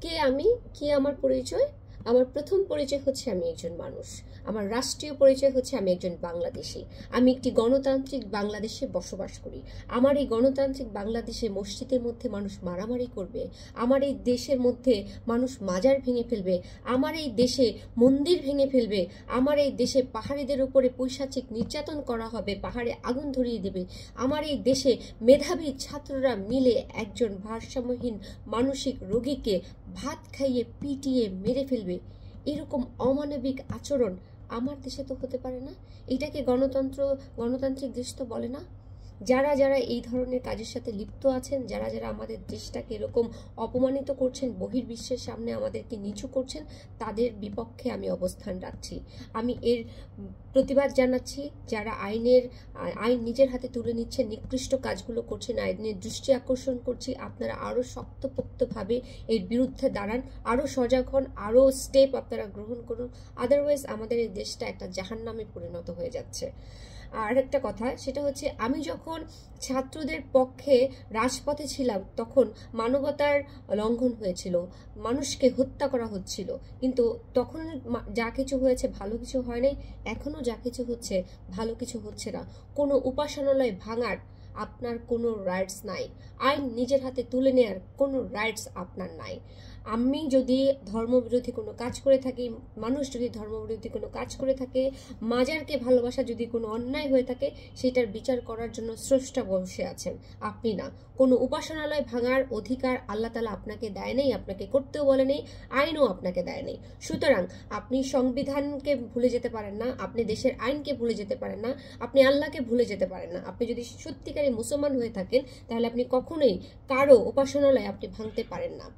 কে আমি, কি আমার পরিচয়? আমার প্রথম পরিচয় হচ্ছে আমি একজন মানুষ। আমার রাষ্ট্রীয় পরিচয় হচ্ছে আমি একজন বাংলাদেশী। আমি একটি গণতান্ত্রিক বাংলাদেশে বসবাস করি। আমার এই গণতান্ত্রিক বাংলাদেশে মসজিদের মধ্যে মানুষ মারামারি করবে, আমার এই দেশের মধ্যে মানুষ মাজার ভেঙে ফেলবে, আমার এই দেশে মন্দির ভেঙে ফেলবে, আমার এই দেশে পাহাড়িদের উপরে পৈশাচিক নির্যাতন করা হবে, পাহাড়ে আগুন ধরিয়ে দেবে, আমার এই দেশে মেধাবী ছাত্ররা মিলে একজন ভারসাম্যহীন মানসিক রোগীকে ভাত খাইয়ে পিটিয়ে মেরে ফেলবে, এরকম অমানবিক আচরণ আমার দেশে তো হতে পারে না। এটাকে গণতান্ত্রিক দেশ তো বলে না। যারা যারা এই ধরনের কাজের সাথে লিপ্ত আছেন, যারা যারা আমাদের দেশটাকে এরকম অপমানিত করছেন, বহির্বিশ্বের সামনে আমাদেরকে নিচু করছেন, তাদের বিপক্ষে আমি অবস্থান রাখছি। আমি এর প্রতিবাদ জানাচ্ছি। যারা আইন নিজের হাতে তুলে নিচ্ছেন, নিকৃষ্ট কাজগুলো করছেন, আইনের দৃষ্টি আকর্ষণ করছি, আপনারা আরও শক্তপোক্তভাবে এর বিরুদ্ধে দাঁড়ান, আরও সজাগ হন, আরও স্টেপ আপনারা গ্রহণ করুন। আদারওয়াইজ আমাদের এই দেশটা একটা জাহান্নামে পরিণত হয়ে যাচ্ছে। আর একটা কথা, সেটা হচ্ছে আমি যখন ছাত্রদের পক্ষে রাজপথে ছিলাম তখন মানবতার লঙ্ঘন হয়েছিল, মানুষকে হত্যা করা হচ্ছিল, কিন্তু তখন যা কিছু হয়েছে ভালো কিছু হয় নাই। এখনও যা কিছু হচ্ছে ভালো কিছু হচ্ছে না। কোনো উপাসনালয় ভাঙার আপনার কোনো রাইটস নাই, আইন নিজের হাতে তুলে নেওয়ার কোনো রাইটস আপনার নাই। আমি যদি ধর্মবিরোধী কোনো কাজ করে থাকি, মানুষ যদি ধর্মবিরোধী কোনো কাজ করে থাকে, মাজারকে ভালোবাসা যদি কোনো অন্যায় হয়ে থাকে, সেটার বিচার করার জন্য স্রষ্টা বসে আছেন, আপনি না। কোনো উপাসনালয় ভাঙার অধিকার আল্লাহ তাআলা আপনাকে দেয় নেই, আপনাকে করতেও বলে নেই, আইনও আপনাকে দেয় নেই। সুতরাং আপনি সংবিধানকে ভুলে যেতে পারেন না, আপনি দেশের আইনকে ভুলে যেতে পারেন না, আপনি আল্লাহকে ভুলে যেতে পারেন না। আপনি যদি সত্যিকারী মুসলমান হয়ে থাকেন তাহলে আপনি কখনোই কারো উপাসনালয় আপনি ভাঙতে পারেন না।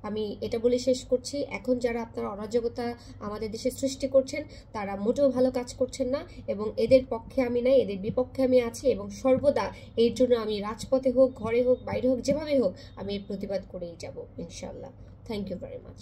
আমি এটা বলে শেষ করছি। এখন যারা আপনারা অরাজকতা আমাদের দেশে সৃষ্টি করছেন, তারা মোটেও ভালো কাজ করছেন না, এবং এদের পক্ষে আমি নাই, এদের বিপক্ষে আমি আছি, এবং সর্বদা এর জন্য আমি রাজপথে হোক, ঘরে হোক, বাইরে হোক, যেভাবে হোক আমি এর প্রতিবাদ করেই যাব ইনশাআল্লাহ। Thank you very much.